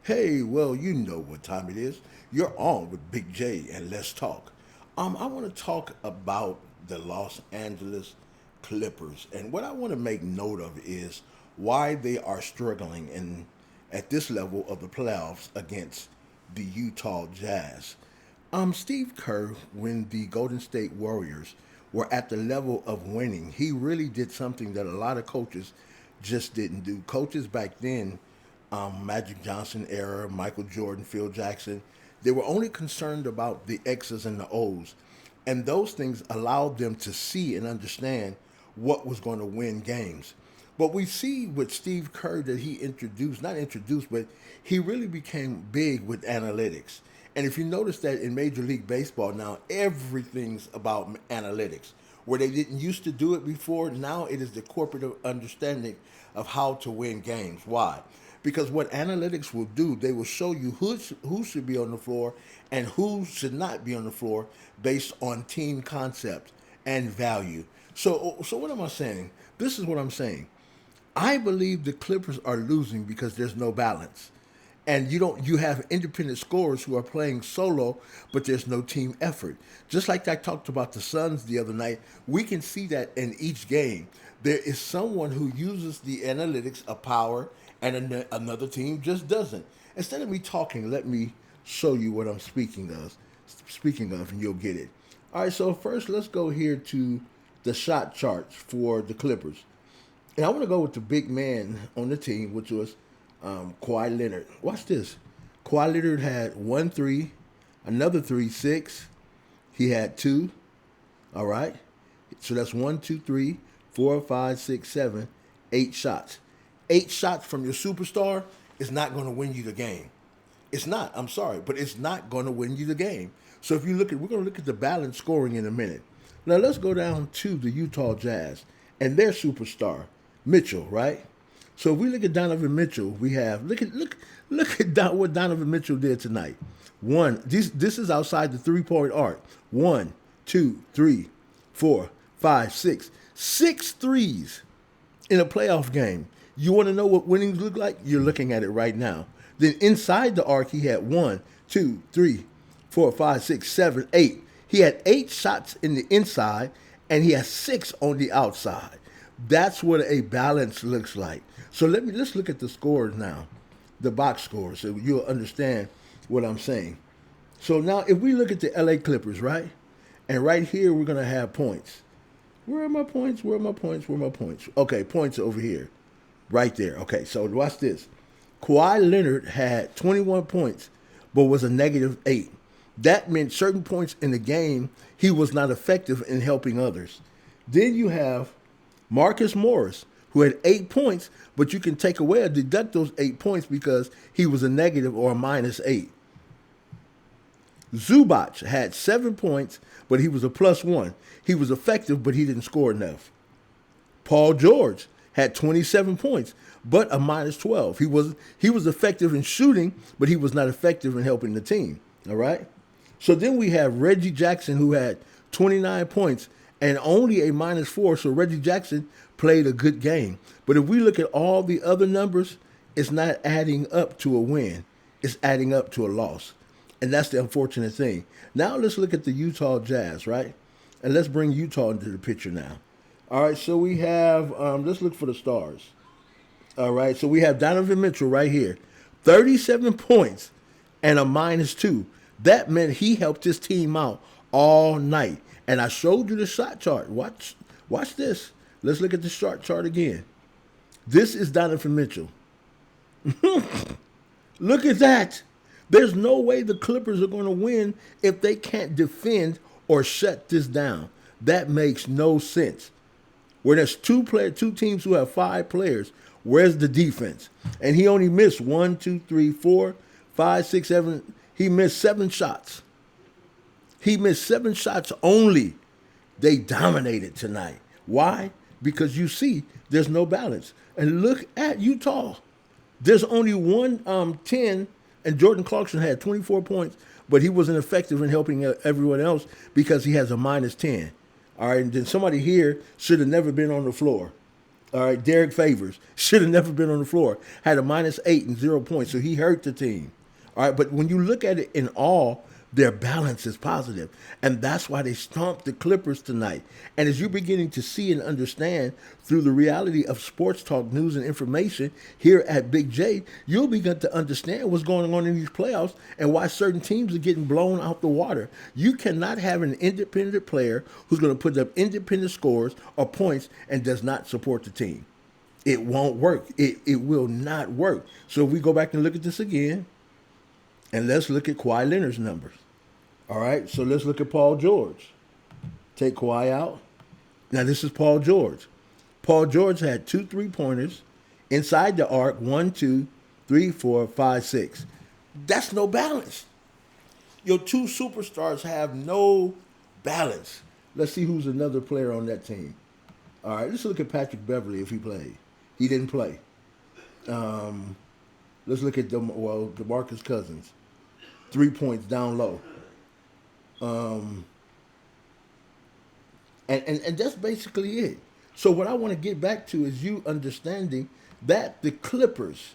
Hey, well, you know what time it is. You're on with Big J and Let's Talk. I want to talk about the Los Angeles Clippers, and what I want to make note of is why they are struggling in at this level of the playoffs against the Utah Jazz. Steve Kerr, when the Golden State Warriors were at the level of winning, he really did something that a lot of coaches just didn't do. Coaches back then, Magic Johnson era, Michael Jordan, Phil Jackson, they were only concerned about the X's and the O's. And those things allowed them to see and understand what was going to win games. But we see with Steve Kerr that he introduced, not introduced, but he really became big with analytics. And if you notice that in Major League Baseball now, everything's about analytics. Where they didn't used to do it before, now it is the corporate understanding of how to win games. Why? Because what analytics will do, they will show you who should be on the floor and who should not be on the floor based on team concept and value. So what am I saying? This is what I'm saying. I believe the Clippers are losing because there's no balance. And you have independent scorers who are playing solo, but there's no team effort. Just like I talked about the Suns the other night, we can see that in each game. There is someone who uses the analytics of power and another team just doesn't. Instead of me talking, let me show you what I'm speaking of, and you'll get it. All right, so first let's go here to the shot charts for the Clippers. And I want to go with the big man on the team, which was Kawhi Leonard. Watch this. Kawhi Leonard had 1 3, another 3, 6. He had 2. All right. So that's 1, 2, 3, 4, 5, 6, 7, 8 shots. 8 shots from your superstar is not going to win you the game. It's not. I'm sorry, but it's not going to win you the game. So if you look at, we're going to look at the balanced scoring in a minute. Now let's go down to the Utah Jazz and their superstar, Mitchell, right? So if we look at Donovan Mitchell, we have look at what Donovan Mitchell did tonight. This is outside the 3-point arc. 1, 2, 3, 4, 5, 6, 6 threes in a playoff game. You want to know what winnings look like? You're looking at it right now. Then inside the arc, he had 1, 2, 3, 4, 5, 6, 7, 8. He had 8 shots in the inside, and he has 6 on the outside. That's what a balance looks like. So let's look at the scores now, the box scores, so you'll understand what I'm saying. So now if we look at the LA Clippers, right? And right here we're gonna have points. Where are my points? Where are my points? Where are my points? Okay, points over here. Right there. Okay, so watch this. Kawhi Leonard had 21 points, but was a -8. That meant certain points in the game he was not effective in helping others. Then you have Marcus Morris, who had 8 points, but you can take away or deduct those 8 points because he was a negative or a -8. Zubac had 7 points, but he was a +1. He was effective, but he didn't score enough. Paul George had 27 points, but a -12. He was effective in shooting, but he was not effective in helping the team. All right. So then we have Reggie Jackson, who had 29 points and only a -4. So Reggie Jackson played a good game. But if we look at all the other numbers, it's not adding up to a win. It's adding up to a loss. And that's the unfortunate thing. Now let's look at the Utah Jazz, right? And let's bring Utah into the picture now. All right, so we have, let's look for the stars. All right, so we have Donovan Mitchell right here. 37 points and a -2. That meant he helped his team out all night. And I showed you the shot chart. Watch this. Let's look at the shot chart again. This is Donovan Mitchell. Look at that. There's no way the Clippers are going to win if they can't defend or shut this down. That makes no sense. Where there's two teams who have 5 players, where's the defense? And he only missed 1, 2, 3, 4, 5, 6, 7. He missed 7 shots. He missed 7 shots only. They dominated tonight. Why? Because you see, there's no balance. And look at Utah. There's only one 10, and Jordan Clarkson had 24 points, but he wasn't effective in helping everyone else because he has a -10. All right, and then somebody here should have never been on the floor. All right, Derek Favors should have never been on the floor. Had a -8 and 0 points, so he hurt the team. All right, but when you look at it in all, their balance is positive, and that's why they stomped the Clippers tonight. And as you're beginning to see and understand through the reality of sports talk, news, and information here at Big J, you'll begin to understand what's going on in these playoffs and why certain teams are getting blown out the water. You cannot have an independent player who's going to put up independent scores or points and does not support the team. It won't work. It will not work. So if we go back and look at this again, and let's look at Kawhi Leonard's numbers. All right, so let's look at Paul George. Take Kawhi out. Now this is Paul George. Paul George had 2 3-pointers inside the arc, 1, 2, 3, 4, 5, 6. That's no balance. Your two superstars have no balance. Let's see who's another player on that team. All right, let's look at Patrick Beverly if he played. He didn't play. Let's look at DeMarcus Cousins. 3 points down low. And that's basically it. So what I want to get back to is you understanding that the Clippers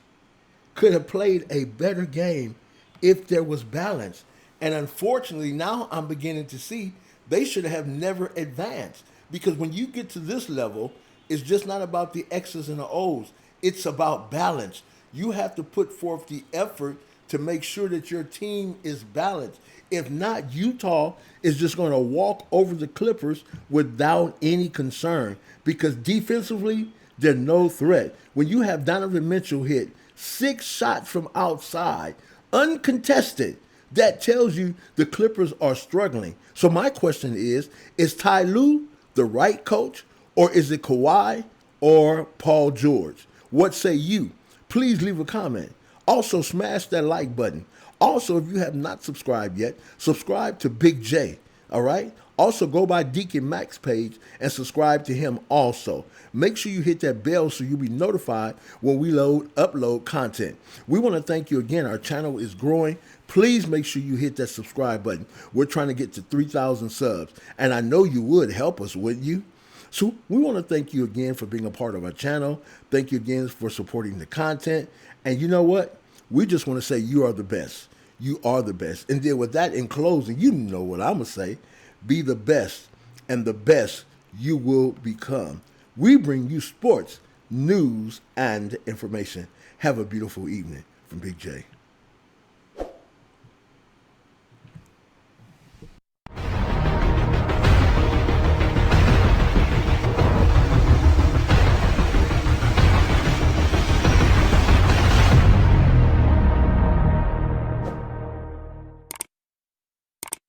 could have played a better game if there was balance. And unfortunately, now I'm beginning to see they should have never advanced. Because when you get to this level, it's just not about the X's and the O's. It's about balance. You have to put forth the effort to make sure that your team is balanced. If not, Utah is just going to walk over the Clippers without any concern because defensively, they're no threat. When you have Donovan Mitchell hit 6 shots from outside, uncontested, that tells you the Clippers are struggling. So my question is Ty Lue the right coach, or is it Kawhi or Paul George? What say you? Please leave a comment. Also, smash that like button. Also, if you have not subscribed yet, subscribe to Big J, all right? Also, go by Deacon Mac's page and subscribe to him also. Make sure you hit that bell so you'll be notified when we upload content. We want to thank you again. Our channel is growing. Please make sure you hit that subscribe button. We're trying to get to 3,000 subs, and I know you would help us, wouldn't you? So we want to thank you again for being a part of our channel. Thank you again for supporting the content. And you know what? We just want to say you are the best. You are the best. And then with that in closing, you know what I'm going to say. Be the best, and the best you will become. We bring you sports, news, and information. Have a beautiful evening from Big J.